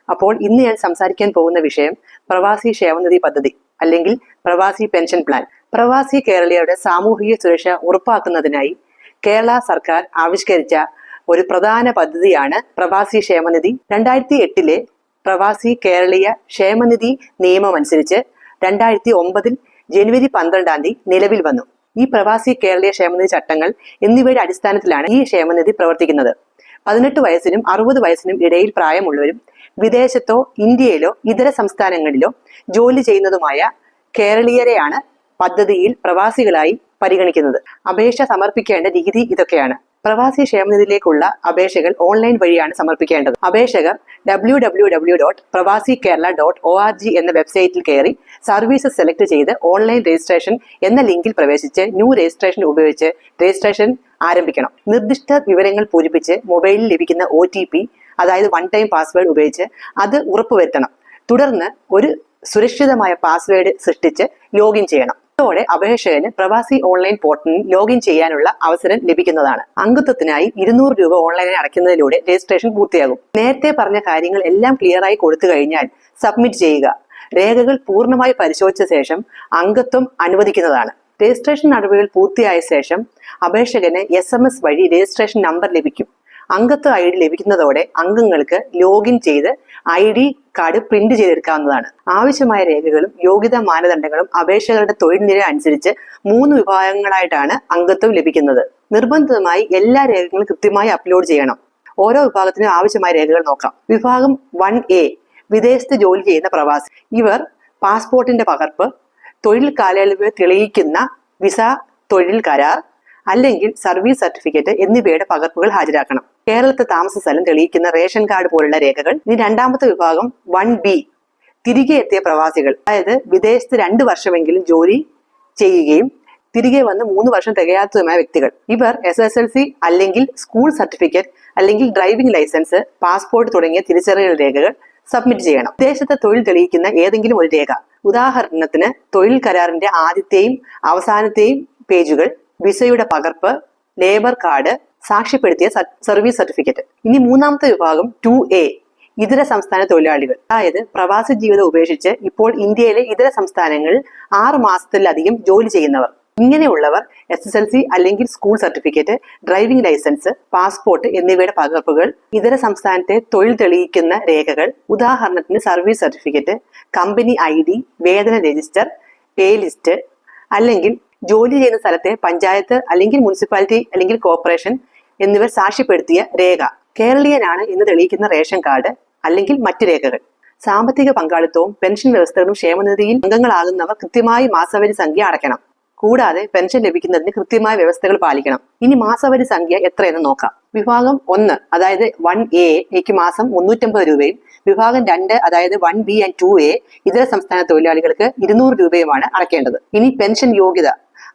അപ്പോൾ ഇന്ന് ഞാൻ സംസാരിക്കാൻ പോകുന്ന വിഷയം പ്രവാസി ക്ഷേമനിധി പദ്ധതി അല്ലെങ്കിൽ പ്രവാസി പെൻഷൻ പ്ലാൻ. പ്രവാസി കേരളീയരുടെ സാമൂഹിക സുരക്ഷ ഉറപ്പാക്കുന്നതിനായി കേരള സർക്കാർ ആവിഷ്കരിച്ച ഒരു പ്രധാന പദ്ധതിയാണ് പ്രവാസി ക്ഷേമനിധി. 2008 പ്രവാസി കേരളീയ ക്ഷേമനിധി നിയമം അനുസരിച്ച് 2009 ജനുവരി 12 നിലവിൽ വന്നു. ഈ പ്രവാസി കേരളീയ ക്ഷേമനിധി ചട്ടങ്ങൾ എന്നിവയുടെ അടിസ്ഥാനത്തിലാണ് ഈ ക്ഷേമനിധി പ്രവർത്തിക്കുന്നത്. 18 വയസ്സിനും 60 വയസ്സിനും ഇടയിൽ പ്രായമുള്ളവരും വിദേശത്തോ ഇന്ത്യയിലോ ഇതര സംസ്ഥാനങ്ങളിലോ ജോലി ചെയ്യുന്നതുമായ കേരളീയരെയാണ് പദ്ധതിയിൽ പ്രവാസികളായി പരിഗണിക്കുന്നത്. അപേക്ഷ സമർപ്പിക്കേണ്ട രീതി ഇതൊക്കെയാണ്. പ്രവാസി ക്ഷേമനിധിയിലേക്കുള്ള അപേക്ഷകൾ ഓൺലൈൻ വഴിയാണ് സമർപ്പിക്കേണ്ടത്. അപേക്ഷകർ www.pravasikerala.org എന്ന വെബ്സൈറ്റിൽ കയറി സർവീസസ് സെലക്ട് ചെയ്ത് ഓൺലൈൻ രജിസ്ട്രേഷൻ എന്ന ലിങ്കിൽ പ്രവേശിച്ച് ന്യൂ രജിസ്ട്രേഷൻ ഉപയോഗിച്ച് രജിസ്ട്രേഷൻ ആരംഭിക്കണം. നിർദ്ദിഷ്ട വിവരങ്ങൾ പൂരിപ്പിച്ച് മൊബൈലിൽ ലഭിക്കുന്ന OTP, അതായത് വൺ ടൈം പാസ്വേഡ് ഉപയോഗിച്ച് അത് ഉറപ്പുവരുത്തണം. തുടർന്ന് ഒരു സുരക്ഷിതമായ പാസ്വേഡ് സൃഷ്ടിച്ച് ലോഗിൻ ചെയ്യണം. ഇതോടെ അപേക്ഷകന് പ്രവാസി ഓൺലൈൻ പോർട്ടലിൽ ലോഗിൻ ചെയ്യാനുള്ള അവസരം ലഭിക്കുന്നതാണ്. അംഗത്വത്തിനായി 200 രൂപ ഓൺലൈനായി അടയ്ക്കുന്നതിലൂടെ രജിസ്ട്രേഷൻ പൂർത്തിയാകും. നേരത്തെ പറഞ്ഞ കാര്യങ്ങൾ എല്ലാം ക്ലിയറായി കൊടുത്തു കഴിഞ്ഞാൽ സബ്മിറ്റ് ചെയ്യുക. രേഖകൾ പൂർണ്ണമായി പരിശോധിച്ച ശേഷം അംഗത്വം അനുവദിക്കുന്നതാണ്. രജിസ്ട്രേഷൻ നടപടികൾ പൂർത്തിയായ ശേഷം അപേക്ഷകന് SMS വഴി രജിസ്ട്രേഷൻ നമ്പർ ലഭിക്കും. അംഗത്വ ID ലഭിക്കുന്നതോടെ അംഗങ്ങൾക്ക് ലോഗിൻ ചെയ്ത് ID കാർഡ് പ്രിന്റ് ചെയ്തെടുക്കാവുന്നതാണ്. ആവശ്യമായ രേഖകളും യോഗ്യതാ മാനദണ്ഡങ്ങളും അപേക്ഷകരുടെ തൊഴിൽ നില അനുസരിച്ച് 3 വിഭാഗങ്ങളായിട്ടാണ് അംഗത്വം ലഭിക്കുന്നത്. നിർബന്ധിതമായി എല്ലാ രേഖകളും കൃത്യമായി അപ്ലോഡ് ചെയ്യണം. ഓരോ വിഭാഗത്തിനും ആവശ്യമായ രേഖകൾ നോക്കാം. വിഭാഗം 1A വിദേശത്ത് ജോലി ചെയ്യുന്ന പ്രവാസി. ഇവർ പാസ്പോർട്ടിന്റെ പകർപ്പ്, തൊഴിൽ കാലയളവ് തെളിയിക്കുന്ന വിസ, തൊഴിൽ കരാർ അല്ലെങ്കിൽ സർവീസ് സർട്ടിഫിക്കറ്റ് എന്നിവയുടെ പകർപ്പുകൾ ഹാജരാക്കണം. കേരളത്തെ താമസ സ്ഥലം തെളിയിക്കുന്ന റേഷൻ കാർഡ് പോലുള്ള രേഖകൾ. ഇനി രണ്ടാമത്തെ വിഭാഗം 1B തിരികെ എത്തിയ പ്രവാസികൾ. അതായത് വിദേശത്ത് 2 വർഷമെങ്കിലും ജോലി ചെയ്യുകയും തിരികെ വന്ന് 3 വർഷം തികയാത്തതുമായ വ്യക്തികൾ. ഇവർ SSLC അല്ലെങ്കിൽ സ്കൂൾ സർട്ടിഫിക്കറ്റ് അല്ലെങ്കിൽ ഡ്രൈവിംഗ് ലൈസൻസ്, പാസ്പോർട്ട് തുടങ്ങിയ തിരിച്ചറിയൽ രേഖകൾ സബ്മിറ്റ് ചെയ്യണം. വിദേശത്തെ തൊഴിൽ തെളിയിക്കുന്ന ഏതെങ്കിലും ഒരു രേഖ, ഉദാഹരണത്തിന് തൊഴിൽ കരാറിന്റെ ആദ്യത്തെയും അവസാനത്തെയും പേജുകൾ, വിസയുടെ പകർപ്പ്, ലേബർ കാർഡ്, സാക്ഷ്യപ്പെടുത്തിയ സർവീസ് സർട്ടിഫിക്കറ്റ്. ഇനി മൂന്നാമത്തെ വിഭാഗം 2A ഇതര സംസ്ഥാന തൊഴിലാളികൾ. അതായത് പ്രവാസി ജീവിതം ഉപേക്ഷിച്ച് ഇപ്പോൾ ഇന്ത്യയിലെ ഇതര സംസ്ഥാനങ്ങളിൽ 6 മാസത്തിലധികം ജോലി ചെയ്യുന്നവർ. ഇങ്ങനെയുള്ളവർ SSLC അല്ലെങ്കിൽ school certificate, driving licence, passport എന്നിവയുടെ പകർപ്പുകൾ, ഇതര സംസ്ഥാനത്തെ തൊഴിൽ തെളിയിക്കുന്ന രേഖകൾ, ഉദാഹരണത്തിന് സർവീസ് സർട്ടിഫിക്കറ്റ്, കമ്പനി ID, വേതന രജിസ്റ്റർ, പേ ലിസ്റ്റ്, അല്ലെങ്കിൽ ജോലി ചെയ്യുന്ന സ്ഥലത്തെ പഞ്ചായത്ത് അല്ലെങ്കിൽ മുനിസിപ്പാലിറ്റി അല്ലെങ്കിൽ കോർപ്പറേഷൻ എന്നിവർ സാക്ഷ്യപ്പെടുത്തിയ രേഖ, കേരളീയനാണ് എന്ന് തെളിയിക്കുന്ന റേഷൻ കാർഡ് അല്ലെങ്കിൽ മറ്റു രേഖകൾ. സാമ്പത്തിക പങ്കാളിത്തവും പെൻഷൻ വ്യവസ്ഥകളും ക്ഷേമനിധിയിൽ അംഗങ്ങളാകുന്നവർ കൃത്യമായി മാസവരി സംഖ്യ അടയ്ക്കണം. കൂടാതെ പെൻഷൻ ലഭിക്കുന്നതിന് കൃത്യമായ വ്യവസ്ഥകൾ പാലിക്കണം. ഇനി മാസവരി സംഖ്യ എത്രയെന്ന് നോക്കാം. വിഭാഗം 1 അതായത് 1A മാസം 350 രൂപയും വിഭാഗം 2 അതായത് 1B and 2A ഇതര സംസ്ഥാന തൊഴിലാളികൾക്ക് 200 രൂപയുമാണ് അടയ്ക്കേണ്ടത്. ഇനി പെൻഷൻ യോഗ്യത.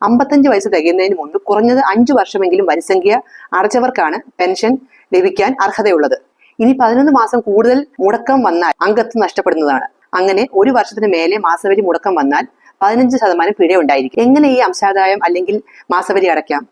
55 വയസ്സ് തികയുന്നതിന് മുൻപ് കുറഞ്ഞത് 5 വർഷമെങ്കിലും വരിസംഖ്യ അടച്ചവർക്കാണ് പെൻഷൻ ലഭിക്കാൻ അർഹതയുള്ളത്. ഇനി 11 മാസം കൂടുതൽ മുടക്കം വന്നാൽ അംഗത്വം നഷ്ടപ്പെടുന്നതാണ്. അങ്ങനെ 1 വർഷത്തിന് മേലെ മാസവരി മുടക്കം വന്നാൽ 15% പിഴ ഉണ്ടായിരിക്കും. എങ്ങനെ ഈ അംശാദായം അല്ലെങ്കിൽ മാസവരി അടയ്ക്കാം?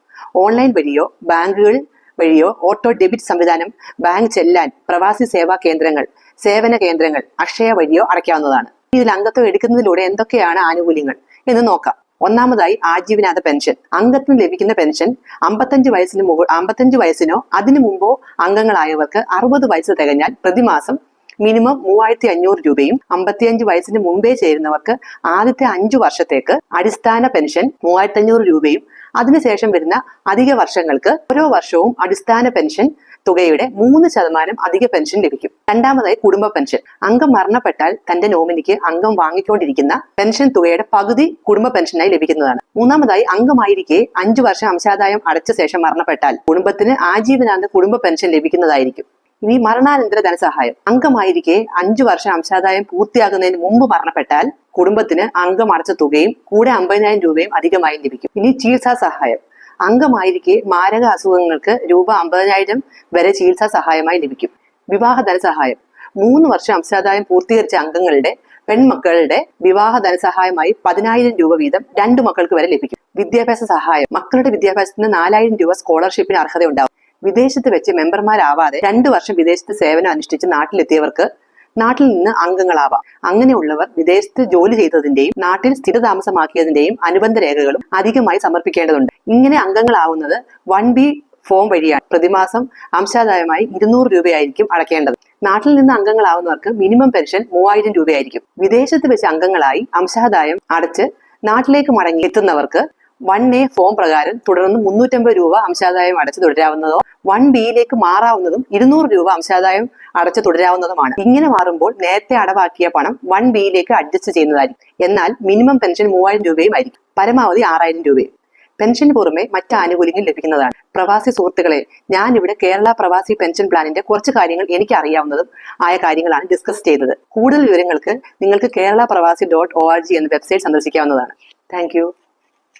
ഓൺലൈൻ വഴിയോ ബാങ്കുകൾ വഴിയോ ഓട്ടോ ഡെബിറ്റ് സംവിധാനം, ബാങ്ക് ചെല്ലാൻ, പ്രവാസി സേവാ കേന്ദ്രങ്ങൾ, സേവന കേന്ദ്രങ്ങൾ, അക്ഷയ വഴിയോ അടയ്ക്കാവുന്നതാണ്. ഇതിൽ അംഗത്വം എടുക്കുന്നതിലൂടെ എന്തൊക്കെയാണ് ആനുകൂല്യങ്ങൾ എന്ന് നോക്കാം. ഒന്നാമതായി ആജീവനാന്ത പെൻഷൻ. അംഗത്വം ലഭിക്കുന്ന പെൻഷൻ 55 വയസ്സിനോ അതിനു മുമ്പോ അംഗങ്ങളായവർക്ക് 60 വയസ്സ് തികഞ്ഞാൽ പ്രതിമാസം മിനിമം 3500 രൂപയും 55 വയസ്സിന് മുമ്പേ ചേരുന്നവർക്ക് ആദ്യത്തെ 5 വർഷത്തേക്ക് അടിസ്ഥാന പെൻഷൻ 3500 രൂപയും അതിനുശേഷം വരുന്ന അധിക വർഷങ്ങൾക്ക് ഓരോ വർഷവും അടിസ്ഥാന പെൻഷൻ തുകയുടെ 3% അധിക പെൻഷൻ ലഭിക്കും. രണ്ടാമതായി കുടുംബ പെൻഷൻ. അംഗം മരണപ്പെട്ടാൽ തന്റെ നോമിനിക്ക് അംഗം വാങ്ങിക്കൊണ്ടിരിക്കുന്ന പെൻഷൻ തുകയുടെ പകുതി കുടുംബ പെൻഷനായി ലഭിക്കുന്നതാണ്. മൂന്നാമതായി അംഗമായിരിക്കെ 5 വർഷം അംശാദായം അടച്ച ശേഷം മരണപ്പെട്ടാൽ കുടുംബത്തിന് ആജീവനാന്ത കുടുംബ പെൻഷൻ ലഭിക്കുന്നതായിരിക്കും. ഇനി മരണാനന്തര ധനസഹായം. അംഗമായിരിക്കെ 5 വർഷം അംശാദായം പൂർത്തിയാകുന്നതിന് മുമ്പ് മരണപ്പെട്ടാൽ കുടുംബത്തിന് അംഗം അടച്ച തുകയും കൂടെ 50,000 രൂപയും അധികമായി ലഭിക്കും. ഇനി ചികിത്സാ സഹായം. അംഗമായിരിക്കെ മാരക അസുഖങ്ങൾക്ക് രൂപ 50,000 വരെ ചികിത്സാ സഹായമായി ലഭിക്കും. വിവാഹ ധനസഹായം. 3 വർഷം അംശാദായം പൂർത്തീകരിച്ച അംഗങ്ങളുടെ പെൺമക്കളുടെ വിവാഹ ധനസഹായമായി 10,000 രൂപ വീതം 2 മക്കൾക്ക് വരെ ലഭിക്കും. വിദ്യാഭ്യാസ സഹായം. മക്കളുടെ വിദ്യാഭ്യാസത്തിന് 4,000 രൂപ സ്കോളർഷിപ്പിന് അർഹതയുണ്ടാവും. വിദേശത്ത് വെച്ച് മെമ്പർമാരാവാതെ 2 വർഷം വിദേശത്ത് സേവനം അനുഷ്ഠിച്ച് നാട്ടിലെത്തിയവർക്ക് നാട്ടിൽ നിന്ന് അംഗങ്ങളാവാം. അങ്ങനെയുള്ളവർ വിദേശത്ത് ജോലി ചെയ്തതിന്റെയും നാട്ടിൽ സ്ഥിരതാമസമാക്കിയതിന്റെയും അനുബന്ധ രേഖകളും അധികമായി സമർപ്പിക്കേണ്ടതുണ്ട്. ഇങ്ങനെ അംഗങ്ങളാവുന്നത് 1B ഫോം വഴിയാണ്. പ്രതിമാസം അംശാദായമായി 200 രൂപയായിരിക്കും അടയ്ക്കേണ്ടത്. നാട്ടിൽ നിന്ന് അംഗങ്ങളാവുന്നവർക്ക് മിനിമം പെൻഷൻ 3000 രൂപയായിരിക്കും. വിദേശത്ത് വെച്ച് അംഗങ്ങളായി അംശാദായം അടച്ച് നാട്ടിലേക്ക് മടങ്ങി എത്തുന്നവർക്ക് 1A ഫോം പ്രകാരം തുടർന്ന് 350 രൂപ അംശാദായം അടച്ച് തുടരാവുന്നതോ 1Bയിലേക്ക് മാറാവുന്നതും 200 രൂപ അംശാദായം അടച്ച് തുടരാവുന്നതുമാണ്. ഇങ്ങനെ മാറുമ്പോൾ നേരത്തെ അടവാക്കിയ പണം 1Bയിലേക്ക് അഡ്ജസ്റ്റ് ചെയ്യുന്നതായിരിക്കും. എന്നാൽ മിനിമം പെൻഷൻ 3000 രൂപയും ആയിരിക്കും, പരമാവധി 6000 രൂപയും. പെൻഷന് പുറമെ മറ്റ് ആനുകൂല്യങ്ങൾ ലഭിക്കുന്നതാണ്. പ്രവാസി സുഹൃത്തുക്കളെ, ഞാൻ ഇവിടെ കേരള പ്രവാസി പെൻഷൻ പ്ലാനിന്റെ കുറച്ച് കാര്യങ്ങൾ എനിക്ക് അറിയാവുന്നതും ആയ കാര്യങ്ങളാണ് ഡിസ്കസ് ചെയ്തത്. കൂടുതൽ വിവരങ്ങൾക്ക് നിങ്ങൾക്ക് keralapravasi.org എന്ന വെബ്സൈറ്റ് സന്ദർശിക്കാവുന്നതാണ്. Thank you.